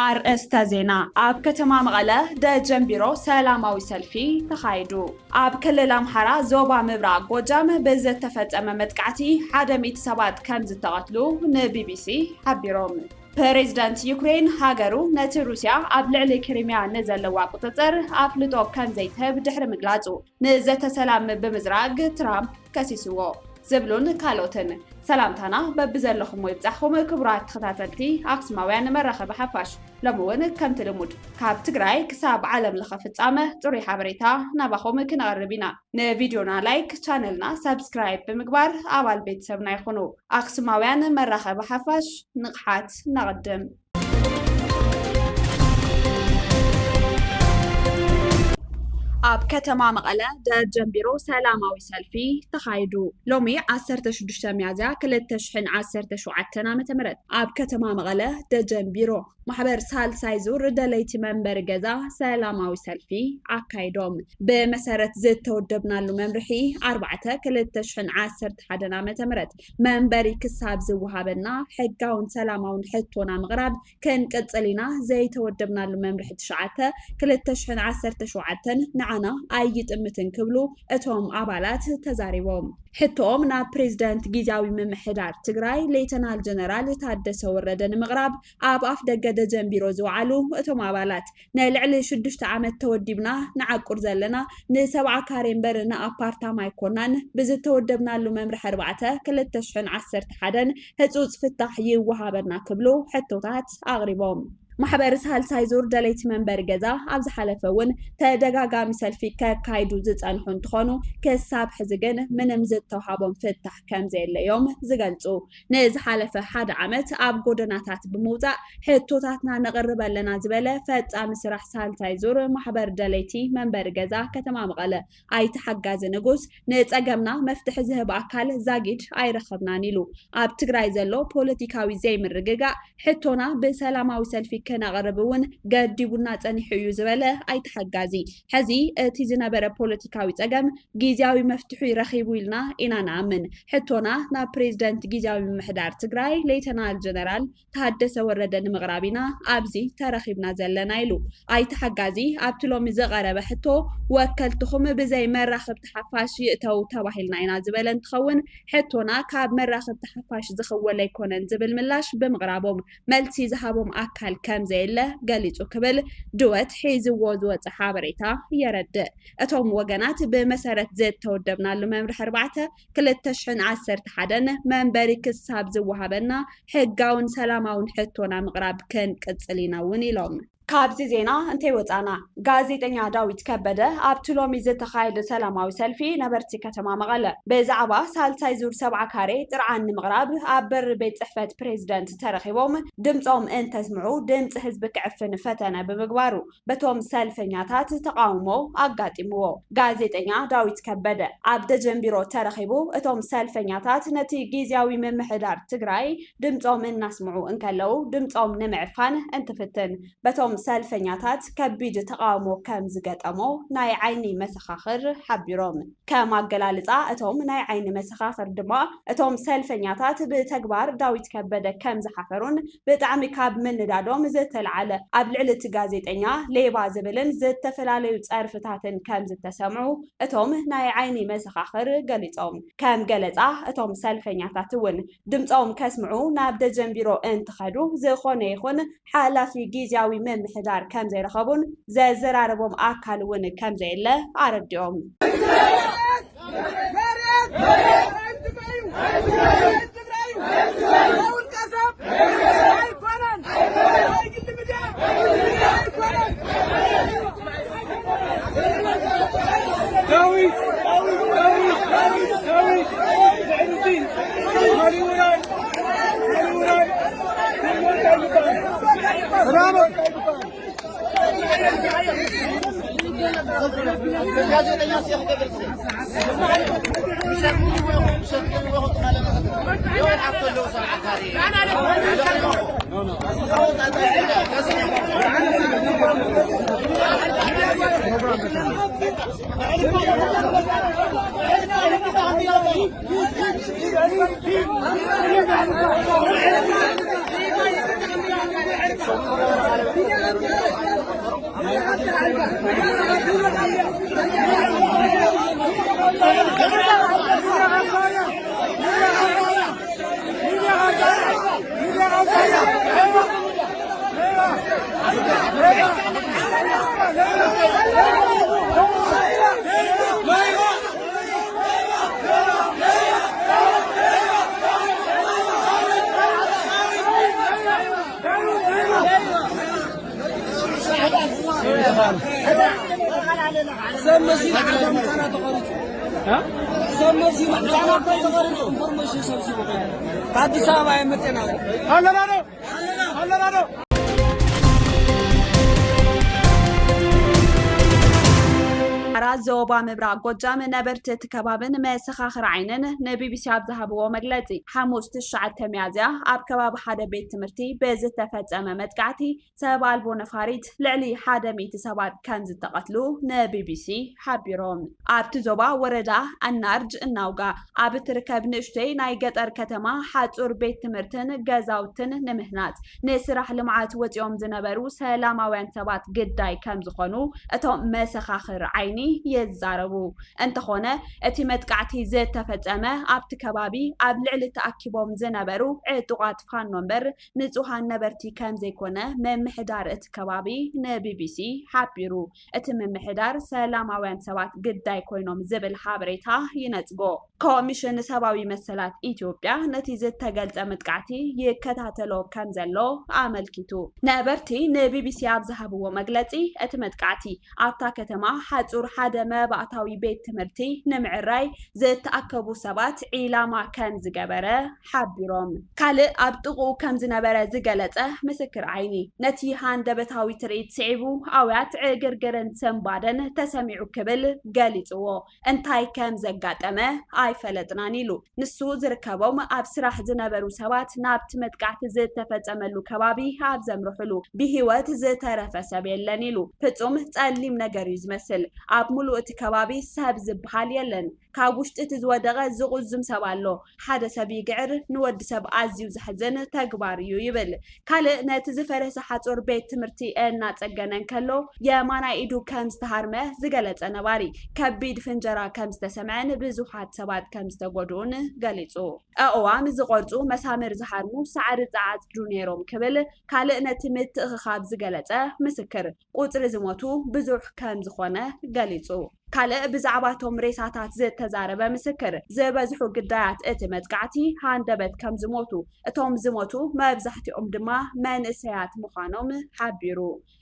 አርእስተ ዜና ኣብ ከተማ መቐለ ደጀን ቢሮ ሰላማዊ ሰልፊ ተኻይዱ። ኣብ ክልል ኣምሓራ ዞባ ምብራቅ ጎጃም ብዝተፈጸመ መጥቃዕቲ 100 ሰባት ከም ዝተቐትሉ ንቢቢሲ ሓቢሮም። ፕሬዝዳንት ዩክሬን ሃገሩ ነቲ ሩስያ ኣብ ልዕሊ ክሪምያ ንዘለዋ ቁፅፅር ኣፍልጦ ከም ዘይትህብ ድሕሪ ምግላጹ ንዘተሰላም ብምዝራግ ትራምፕ ከሲስዎ ዝብሉን ካልኦትን ሰላምታና በብዘለኹም ይብጻሕኩም ክቡራት ተኸታተልቲ ኣክሱማውያን መራኸቢ ሓፋሽ ሎሚ እውን ከምቲ ልሙድ ካብ ትግራይ ክሳብ ዓለም ለኸ ፍጻመ ጽሩይ ሓበሬታ ናባኹም ክነቕርብ ኢና። ንቪድዮና ላይክ ቻነልና ሰብስክራይብ ብምግባር ኣባል ቤተሰብና ይኹኑ። ኣክሱማውያን መራኸቢ ሓፋሽ ንቕሓት ነቕድም። ኣብ ከተማ መቐለ ደጀን ቢሮ ሰላማዊ ሰልፊ ተኻይዱ። ሎሚ 16 ሚያዝያ 2017 ዓ.ም ኣብ ከተማ መቐለ ደጀን ቢሮ ማሕበር ሳልሳይ ዙር ደለይቲ መንበሪ ገዛ ሰላማዊ ሰልፊ ኣካይዶም። ብመሰረት ዝተወደብናሉ መምርሒ 4/2011 ዓ.ም መንበሪ ክሳብ ዝወሃበና ሕጋውን ሰላማውን ሕቶና ምቕራብ ክንቅጽል ኢና። ዘይተወደብናሉ መምርሒ 9/2017 ንዓና ኣይጥምትን ክብሉ እቶም ኣባላት ተዛሪቦም። ሕቶም ናብ ፕሬዝዳንት ጊዜያዊ ምምሕዳር ትግራይ ሌተናል ጀነራል ታደሰ ወረደ ንምቕራብ ኣብ ኣፍ ደገ ደጀን ቢሮ ዝወዓሉ እቶም ኣባላት ንልዕሊ 6 ዓመት ተወዲብና ንዓቁር ዘለና ን7 ካሬ እምበር ንኣፓርታማ ኣይኮናን ብዝተወደብናሉ መምርሒ 4/2011 ህጹጽ ፍታሕ ይወሃበና ክብሉ ሕቶታት ኣቕሪቦም። ማሕበር ሳልሳይ ዙር ደለይቲ መንበሪ ገዛ ኣብ ዝሓለፈ እውን ተደጋጋሚ ሰልፊ ከካይዱ ዝጸንሑ እንትኾኑ ክሳብ ሕዚ ግን ምንም ዝተውሃቦም ፍታሕ ከም ዘየለዮም ዝገልጹ። ንዝሓለፈ 1 ዓመት ኣብ ጎደናታት ብምውፃእ ሕቶታትና ነቕርብ ኣለና ዝበለ ፈጻሚ ስራሕ ሳልሳይ ዙር ማሕበር ደለይቲ መንበሪ ገዛ ከተማ መቐለ ኣይተሓጋዚ ንጉስ ንጸገምና መፍትሒ ዝህብ ኣካል ዛጊድ ኣይረኸብናን ኢሉ ኣብ ትግራይ ዘሎ ፖለቲካዊ ዘይምርግጋእ ሕቶና ብሰላማዊ ሰልፊ ከናቀረብ እውን ገዲቡና ጸኒሑ እዩ ዝበለ ኣይተሓጋዚ ሕዚ እቲ ዝነበረ ፖለቲካዊ ጸገም ጊዜያዊ መፍትሒ ይረኺቡ ኢልና ኢና ንኣምን። ሕቶና ናብ ፕሬዝዳንት ጊዜያዊ ምምሕዳር ትግራይ ሌተናል ጀነራል ታደሰ ወረደ ንምቕራቢና ኣብዚ ተረኺብና ዘለና ኢሉ ኣይተሓጋዚ ኣብቲ ሎሚ ዝቐረበ ሕቶ ወከልትኹም ብዘይ መራኸብቲ ሓፋሽ ይእተው ተባሂልና ኢና ዝበለ እንትኸውን ሕቶና ካብ መራኸብቲ ሓፋሽ ዝኽወል ኣይኮነን ዝብል ምላሽ ብምቕራቦም መልሲ ዝሃቦም ኣካል ከም ዘየለ ገሊጹ ክብል ድወት ሒዝዎ ዝወፅእ ሓበሬታ የረድእ። እቶም ወገናት ብመሰረት ዝተወደብናሉ መምርሒ 4/2011 መንበሪ ክሳብ ዝወሃበና ሕጋውን ሰላማውን ሕቶና ምቕራብ ክንቅጽል ኢና እውን ኢሎም። ካብዚ ዜና እንተይ ወፃና ጋዜጠኛ ዳዊት ከበደ ኣብቲ ሎሚ ዝተኻየደ ሰላማዊ ሰልፊ ነበርቲ ከተማ መቐለ ብዛዕባ ሳልሳይ ዙር 7 ካሬ ጥርዓን ንምቕራብ ኣብ በሪ ቤት ጽሕፈት ፕሬዝዳንት ተረኺቦም ድምፆም እንተስምዑ ድምፂ ህዝቢ ክዕፍን ፈተነ ብምግባሩ በቶም ሰልፈኛታት ተቃውሞ ኣጋጢምዎ። ጋዜጠኛ ዳዊት ከበደ ኣብ ደጀን ቢሮ ተረኺቡ እቶም ሰልፈኛታት ነቲ ጊዜያዊ ምምሕዳር ትግራይ ድምፆም እናስምዑ እንከለው ድምፆም ንምዕፋን እንትፍትን በቶም ሰልፈኛታት ከቢድ ተቃውሞ ከም ዝገጠሞ ናይ ዓይኒ መሰኻኽር ሓቢሮም። ከም ኣገላልጻ እቶም ናይ ዓይኒ መሰኻኽር ድማ እቶም ሰልፈኛታት ብተግባር ዳዊት ከበደ ከም ዝሓፈሩን ብጣዕሚ ካብ ምንዳዶም ዝተለዓለ ኣብ ልዕሊ እቲ ጋዜጠኛ ሌባ ዝብልን ዝተፈላለዩ ጸርፍታትን ከም ዝተሰምዑ እቶም ናይ ዓይኒ መሰኻኽር ገሊጾም። ከም ገለጻ እቶም ሰልፈኛታት እውን ድምፆም ከስምዑ ናብ ደጀን ቢሮ እንትኸዱ ዝኾነ ይኹን ሓላፊ ጊዜያዊ ምምሕዳር ከም ዘይረኸቡን ዘዘራረቦም ኣካል እውን ከም ዘየለ ኣረዲኦም። ዞባ ምብራቅ ጎጃም ነበርቲ ተከባብን መሰኻኽር ዓይነን ንቢቢሲ ኣብ ዝሃብዎ መግለፂ ሓሙስ 9 ሚያዝያ ኣብ ከባቢ ሓደ ቤት ትምህርቲ ብዝተፈጸመ መጥቃዕቲ ሰብ ኣልቦ ነፋሪት ልዕሊ 100 ሰባት ከም ዝተቐትሉ ንቢቢሲ ሓቢሮም። ኣብቲ ዞባ ወረዳ ኣናርጅ እናውጋ ኣብ እትርከብ ንእሽተይ ናይ ገጠር ከተማ ሓጹር ቤት ትምህርትን ገዛውትን ንምህናጽ ንስራሕ ልምዓት ወፂኦም ዝነበሩ ሰላማውያን ሰባት ግዳይ ከም ዝኾኑ እቶም መሰኻኽር ዓይኒ የዛረቡ እንተኾነ እቲ መጥቃዕቲ ዝተፈጸመ ኣብቲ ከባቢ ኣብ ልዕሊ ተኣኪቦም ዝነበሩ ዕጡቓት ፋኖ እምበር ንጹሃን ነበርቲ ከም ዘይኮነ መምሕዳር እቲ ከባቢ ንቢቢሲ ሓቢሩ። እቲ መምሕዳር ሰላማውያን ሰባት ግዳይ ኮይኖም ዝብል ሓበሬታ ይነጽጎ። ኮሚሽን ሰብኣዊ መሰላት ኢትዮጵያ ነቲ ዝተገልጸ መጥቃዕቲ ይከታተሎ ከም ዘሎ ኣመልኪቱ ነበርቲ ንቢቢሲ ኣብ ዝሃብዎ መግለፂ እቲ መጥቃዕቲ ኣብታ ከተማ ሓጹር ሓደ መባእታዊ ቤት ትምህርቲ ንምዕራይ ዝተኣከቡ ሰባት ዒላማ ከም ዝገበረ ሓቢሮም። ካልእ ኣብ ጥቕኡ ከም ዝነበረ ዝገለጸ ምስክር ዓይኒ ነቲ ሃንደበታዊ ትርኢት ስዒቡ ኣውያት ዕግርግርን ስምባደን ተሰሚዑ ክብል ገሊጽዎ እንታይ ከም ዘጋጠመ ኣይፈለጥናን ኢሉ ንሱ ዝርከቦም ኣብ ስራሕ ዝነበሩ ሰባት ናብቲ መጥቃዕቲ ዝተፈጸመሉ ከባቢ ኣብ ዘምርሕሉ ብሂወት ዝተረፈ ሰብ የለን ኢሉ ፍጹም ጸሊም ነገር እዩ ዝመስል ኣብ ሙሉእ እቲ ከባቢ ሰብ ዝበሃል የለን ካብ ውሽጢ እቲ ዝወደቐ ዝቑዝም ሰብ ኣሎ ሓደ ሰብ ይግዕር ንወዲ ሰብ ኣዝዩ ዝሕዝን ተግባር እዩ ይብል። ካልእ ነቲ ዝፈረሰ ሓጹር ቤት ትምህርቲ እናጸገነን ከሎ የማናይ ኢዱ ከም ዝተሃርመ ዝገለጸ ነባሪ ከቢድ ፍንጀራ ከም ዝተሰምዐን ብዙሓት ሰባት ከም ዝተጎድኡን ገሊጹ ኣእዋም ዝቆርጹ መሳምር ዝሃርሙ ሳዕሪ ጻዓጽዱ ነይሮም ክብል ካልእ ነቲ ምትእኽኻብ ዝገለጸ ምስክር ቁጽሪ ዝሞቱ ብዙሕ ከም ዝኾነ ገሊጹ ካልእ ብዛዕባቶም ሬሳታት ዝተዛረበ ምስክር ዝበዝሑ ግዳያት እቲ መጥቃዕቲ ሃንደበት ከም ዝሞቱ እቶም ዝሞቱ መብዛሕትኦም ድማ መንእሰያት ምዃኖም ሓቢሩ።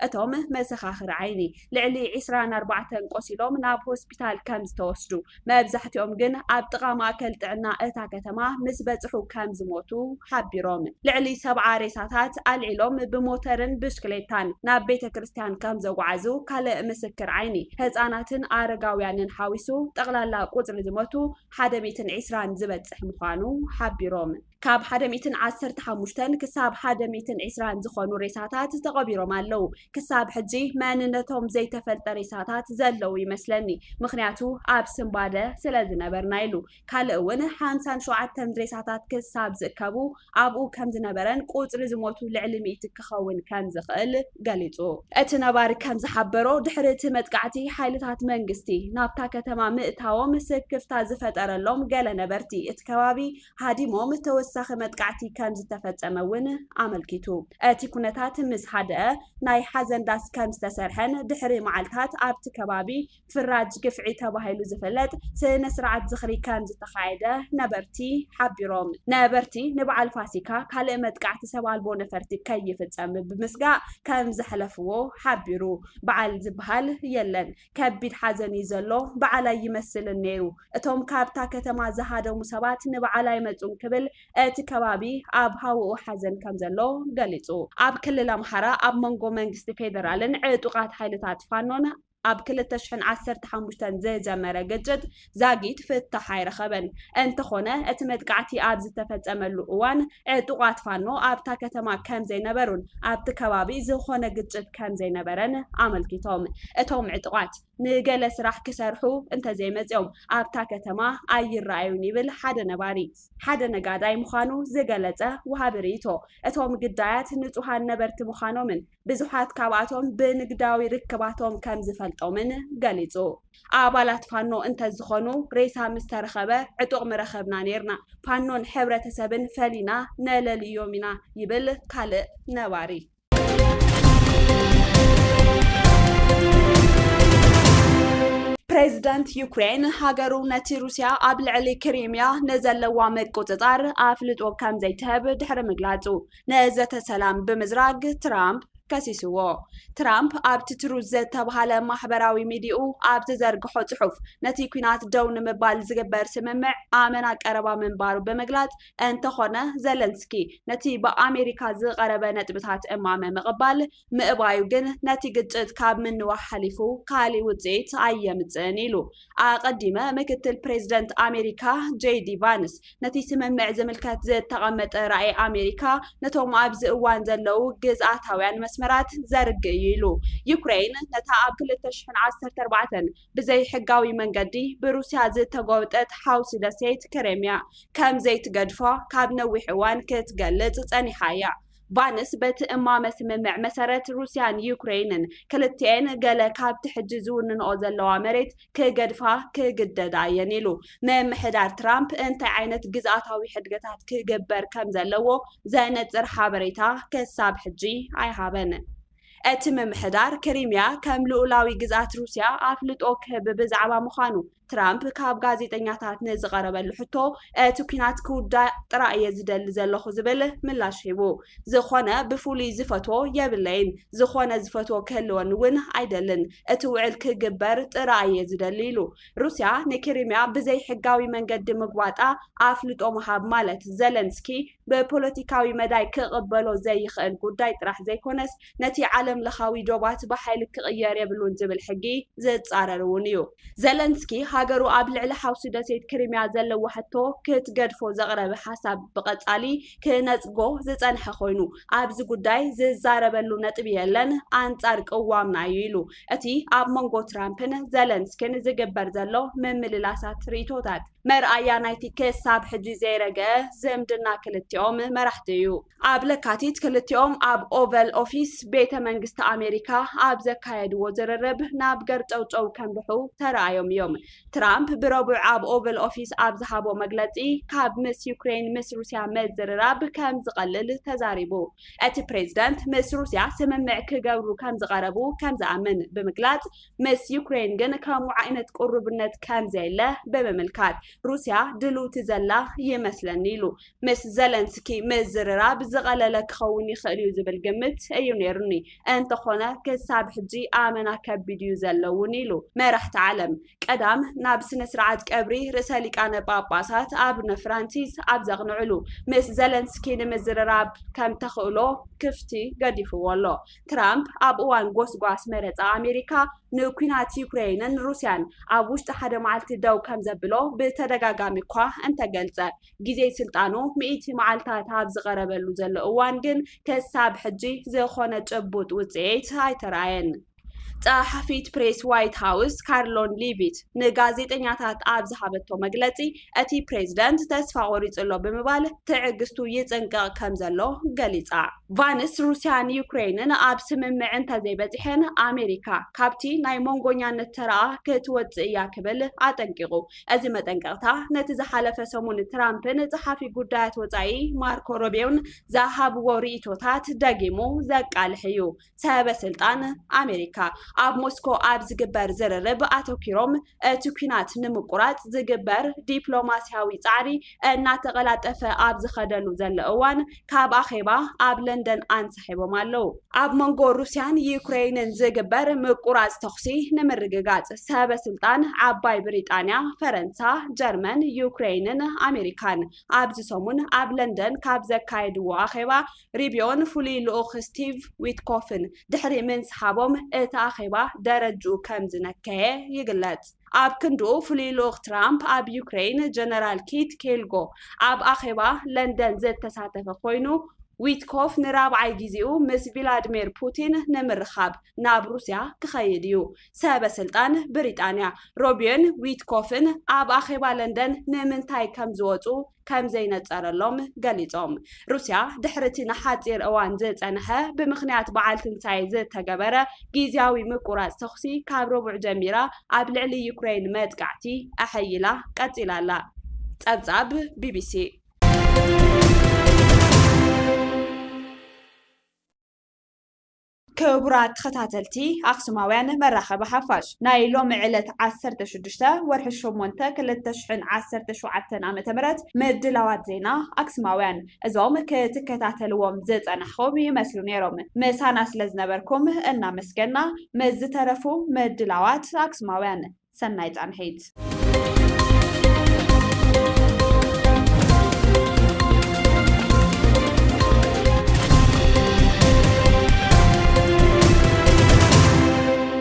እቶም መሰኻኽር ዓይኒ ልዕሊ 24 ቆሲሎም ናብ ሆስፒታል ከም ዝተወስዱ መብዛሕትኦም ግን ኣብ ጥቓ ማእከል ጥዕና እታ ከተማ ምስ በጽሑ ከም ዝሞቱ ሓቢሮም። ልዕሊ 70 ሬሳታት ኣልዒሎም ብሞተርን ብሽክሌታን ናብ ቤተ ክርስቲያን ከም ዘጓዓዙ ካልእ ምስክር ዓይኒ ህፃናትን አረጋውያንን ሓዊሱ ጠቕላላ ቁጽሪ ዝሞቱ 120 ዝበጽሕ ምዃኑ ሓቢሮም። ካብ 115 ክሳብ 120 ዝኾኑ ሬሳታት ተቐቢሮም ኣለው። ክሳብ ሕጂ መንነቶም ዘይተፈልጠ ሬሳታት ዘለው ይመስለኒ ምክንያቱ ኣብ ስምባደ ስለ ዝነበርና ኢሉ ካልእ እውን 57 ሬሳታት ክሳብ ዝእከቡ ኣብኡ ከም ዝነበረን ቁጽሪ ዝሞቱ ልዕሊ 100 ክኸውን ከም ዝኽእል ገሊጹ እቲ ነባሪ ከም ዝሓበሮ ድሕሪ እቲ መጥቃዕቲ ሓይልታት መንግስቲ ናብታ ከተማ ምእታዎም ስክፍታ ዝፈጠረሎም ገለ ነበርቲ እቲ ከባቢ ሃዲሞም ተወሳኺ መጥቃዕቲ ከም ዝተፈጸመ እውን ኣመልኪቱ እቲ ኩነታት ምስ ሓደ ናይ ሓዘን ዳስ ከም ዝተሰርሐን ድሕሪ መዓልታት ኣብቲ ከባቢ ፍራጅ ግፍዒ ተባሂሉ ዝፍለጥ ስነ ስርዓት ዝኽሪ ከም ዝተኻየደ ነበርቲ ሓቢሮም ነበርቲ ንበዓል ፋሲካ ካልእ መጥቃዕቲ ሰብ ኣልቦ ነፈርቲ ከይፍጸም ብምስጋእ ከም ዘሕለፍዎ ሓቢሩ በዓል ዝበሃል የለን ከቢድ ሓዘን እዩ ዘሎ በዓላይ ይመስልን ነይሩ እቶም ካብታ ከተማ ዝሃደሙ ሰባት ንበዓላይ መጹም ክብል እቲ ከባቢ ኣብ ሃውኡ ሓዘን ከም ዘሎ ገሊጹ ኣብ ክልል ኣምሓራ ኣብ መንጎ መንግስቲ ፌደራልን ዕጡቓት ሓይልታት ፋኖን ኣብ 2015 ዝጀመረ ግጭት ዛጊት ፍታሕ ኣይረኸበን እንተኾነ እቲ መጥቃዕቲ ኣብ ዝተፈጸመሉ እዋን ዕጡቓት ፋኖ ኣብታ ከተማ ከም ዘይነበሩን ኣብቲ ከባቢ ዝኾነ ግጭት ከም ዘይነበረን ኣመልኪቶም እቶም ዕጡቓት ንገለ ስራሕ ክሰርሑ እንተዘይመጽኦም ኣብታ ከተማ ኣይረኣዩን ይብል ሓደ ነባሪ ሓደ ነጋዳይ ምዃኑ ዝገለጸ ወሃቢ ርእይቶ እቶም ግዳያት ንጹሃን ነበርቲ ምዃኖምን ብዙሓት ካብኣቶም ብንግዳዊ ርክባቶም ከም ዝፈልጦምን ገሊጹ ኣባላት ፋኖ እንተዝኾኑ ሬሳ ምስ ተረኸበ ዕጡቕ ምረኸብና ነርና ፋኖን ሕብረተሰብን ፈሊና ነለልዮም ኢና ይብል ካልእ ነባሪ ፕሬዚደንት ዩክሬን ሃገሩ ነቲ ሩስያ ኣብ ልዕሊ ክሪምያ ንዘለዋ መቆፅጻር ኣፍልጦ ከም ዘይትህብ ድሕሪ ምግላጹ ነዘተ ሰላም ብምዝራግ ትራምፕ ከሲስዎ ትራምፕ ኣብቲ ትሩዝ ዝተባሃለ ማሕበራዊ ሚድኡ ኣብ ዝዘርግሖ ጽሑፍ ነቲ ኩናት ደው ንምባል ዝግበር ስምምዕ ኣመና ቀረባ ምንባሩ ብምግላጽ እንተኾነ ዘለንስኪ ነቲ ብኣሜሪካ ዝቐረበ ነጥብታት እማመ ምቕባል ምእባዩ ግን ነቲ ግጭት ካብ ምንዋሕ ሓሊፉ ካሊእ ውፅኢት ኣየምፅእን ኢሉ ኣቐዲመ ምክትል ፕሬዚደንት ኣሜሪካ ጄዲ ቫንስ ነቲ ስምምዕ ዝምልከት ዝተቐመጠ ራእይ ኣሜሪካ ነቶም ኣብዚ እዋን ዘለው ግዝኣታውያን መስመራት ዘርግእ ኢሉ ዩክሬን ነታ ኣብ 2014 ብዘይ ሕጋዊ መንገዲ ብሩስያ ዝተጎብጠት ሓውሲ ደሴት ክሬምያ ከም ዘይትገድፎ ካብ ነዊሕ እዋን ክትገልጽ ጸኒሓ እያ ቫንስ በቲ እማመ ስምምዕ መሰረት ሩስያን ዩክሬንን ክልቲአን ገለ ካብቲ ሕጂ ዝውንንኦ ዘለዋ መሬት ክገድፋ ክግደዳ እየን ኢሉ ምምሕዳር ትራምፕ እንታይ ዓይነት ግዝኣታዊ ሕድገታት ክግበር ከም ዘለዎ ዘነፅር ሓበሬታ ክሳብ ሕጂ ኣይሃበን እቲ ምምሕዳር ክሪምያ ከም ልኡላዊ ግዝኣት ሩስያ ኣፍልጦ ክህብ ብዛዕባ ምዃኑ ትራምፕ ካብ ጋዜጠኛታት ንዝቐረበሉ ሕቶ እቲ ኩናት ክውዳእ ጥራይ እየ ዝደሊ ዘለኹ ዝብል ምላሽ ሂቡ ዝኾነ ብፍሉይ ዝፈትዎ የብለይን ዝኾነ ዝፈትዎ ክህልወን እውን ኣይደልን እቲ ውዕል ክግበር ጥራይ እየ ዝደሊ ኢሉ ሩስያ ንክሪምያ ብዘይ ሕጋዊ መንገዲ ምግባጣ ኣፍልጦ ምሃብ ማለት ዘለንስኪ ብፖለቲካዊ መዳይ ክቕበሎ ዘይኽእል ጉዳይ ጥራሕ ዘይኮነስ ነቲ ዓለም ለኻዊ ዶባት ብሓይሊ ክቕየር የብሉን ዝብል ሕጊ ዘጻረር እውን እዩ ዘለንስኪ ሃገሩ ኣብ ልዕሊ ሓውሲ ደሴት ክሪምያ ዘለዎ ሕቶ ክትገድፎ ዘቕረበ ሓሳብ ብቐጻሊ ክነጽጎ ዝጸንሐ ኮይኑ ኣብዚ ጉዳይ ዝዛረበሉ ነጥቢ የለን ኣንጻር ቅዋምና እዩ ኢሉ እቲ ኣብ መንጎ ትራምፕን ዘለንስኪን ዝግበር ዘሎ ምምልላሳት ርእይቶታት መርኣያ ናይቲ ክሳብ ሕጂ ዘይረግአ ዝምድና ክልቲኦም መራሕቲ እዩ ኣብ ለካቲት ክልቲኦም ኣብ ኦቨል ኦፊስ ቤተ መንግስቲ ኣሜሪካ ኣብ ዘካየድዎ ዝርርብ ናብ ገርጨውጨው ከምብሑ ተረኣዮም እዮም ትራምፕ ብረቡዕ ኣብ ኦቨል ኦፊስ ኣብ ዝሃቦ መግለጺ ካብ ምስ ዩክሬን ምስ ሩስያ መዝርራብ ከም ዝቐልል ተዛሪቡ እቲ ፕሬዚደንት ምስ ሩስያ ስምምዕ ክገብሩ ከም ዝቐረቡ ከም ዝኣምን ብምግላጽ ምስ ዩክሬን ግን ከምኡ ዓይነት ቁርብነት ከም ዘየለ ብምምልካት ሩስያ ድልውቲ ዘላ ይመስለኒ ኢሉ ምስ ዘለንስኪ ምዝርራብ ዝቐለለ ክኸውን ይኽእል እዩ ዝብል ግምት እዩ ነይሩኒ እንተኾነ ክሳብ ሕጂ ኣመና ከቢድ እዩ ዘለውን ኢሉ መራሕቲ ዓለም ቀዳም ናብ ስነ ስርዓት ቀብሪ ርእሰ ሊቃነ ጳጳሳት ኣቡነ ፍራንሲስ ኣብ ዘቕንዕሉ ምስ ዘለንስኪ ንምዝርራብ ከም ተኽእሎ ክፍቲ ገዲፍዎ ኣሎ ትራምፕ ኣብ እዋን ጎስጓስ መረፃ ኣሜሪካ ንኩናት ዩክሬንን ሩስያን ኣብ ውሽጢ ሓደ መዓልቲ ደው ከም ዘብሎ ብተደጋጋሚ እኳ እንተገልጸ ግዜ ስልጣኑ 100 መዓልታት ኣብ ዝቐረበሉ ዘሎ እዋን ግን ክሳብ ሕጂ ዝኾነ ጭቡጥ ውፅኢት ኣይተረኣየን ጸሓፊት ፕሬስ ዋይት ሃውስ ካርሎን ሊቪት ንጋዜጠኛታት ኣብ ዝሃበቶ መግለጺ እቲ ፕሬዚደንት ተስፋ ቆሪጹሎ ብምባል ትዕግስቱ ይጽንቀቕ ከም ዘሎ ገሊጻ ቫንስ ሩስያን ዩክሬንን ኣብ ስምምዕ እንተዘይበጽሐን ኣሜሪካ ካብቲ ናይ ሞንጎኛነት ተረኣ ክትወፅእ እያ ክብል ኣጠንቂቑ እዚ መጠንቀቕታ ነቲ ዝሓለፈ ሰሙን ትራምፕን ጸሓፊ ጉዳያት ወጻኢ ማርኮ ሮቢዮን ዝሃብዎ ርእይቶታት ደጊሙ ዘቃልሕ እዩ ሰበስልጣን ኣሜሪካ ኣብ ሞስኮ ኣብ ዝግበር ዝርርብ ኣተኪሮም እቲ ኩናት ንምቁራጽ ዝግበር ዲፕሎማስያዊ ጻዕሪ እናተቐላጠፈ ኣብ ዝኸደሉ ዘሎ እዋን ካብ ኣኼባ ኣብ ለንደን አንሰሒቦም ኣለው ኣብ መንጎ ሩስያን ዩክሬንን ዝግበር ምቁራጽ ተኽሲ ንምርግጋጽ ሰበስልጣን ዓባይ ብሪጣንያ ፈረንሳ ጀርመን ዩክሬንን ኣሜሪካን ኣብዚ ሰሙን ኣብ ለንደን ካብ ዘካየድዎ ኣኼባ ሪቢዮን ፍሉይ ልኡኽ ስቲቭ ዊትኮፍን ድሕሪ ምንስሓቦም እቲ ኣኼባ ደረጅኡ ከም ዝነከየ ይግለጽ። ኣብ ክንዱ ፍሉይ ልኡኽ ትራምፕ ኣብ ዩክሬን ጀነራል ኪት ኬልጎ ኣብ ኣኼባ ለንደን ዝተሳተፈ ኮይኑ ዊትኮፍ ንራብዓይ ጊዜኡ ምስ ቪላድሚር ፑቲን ንምርኻብ ናብ ሩስያ ክኸይድ እዩ። ሰበስልጣን ብሪጣንያ ሮቢን ዊትኮፍን ኣብ ኣኼባ ለንደን ንምንታይ ከም ዝወፁ ከም ዘይነፀረሎም ገሊፆም። ሩስያ ድሕርቲ ንሓፂር እዋን ዝፀንሐ ብምኽንያት በዓል ትንሳኤ ዝተገበረ ጊዜያዊ ምቁራፅ ተኽሲ ካብ ረቡዕ ጀሚራ ኣብ ልዕሊ ዩክሬን መጥቃዕቲ ኣሐይላ ቀፂላ ኣላ። ጸብጻብ ቢቢሲ። ክቡራት ተኸታተልቲ ኣክሱማውያን መራኸቢ ሓፋሽ ናይ ሎሚ ዕለት 16 ወርሒ 8 2017 ዓ.ም ምድላዋት ዜና ኣክሱማውያን እዞም ክትከታተልዎም ዝጸናሕኹም ይመስሉ ነይሮም። ምሳና ስለ ዝነበርኩም እናመስገና ምስ ዝተረፉ ምድላዋት ኣክሱማውያን ሰናይ ጻንሒት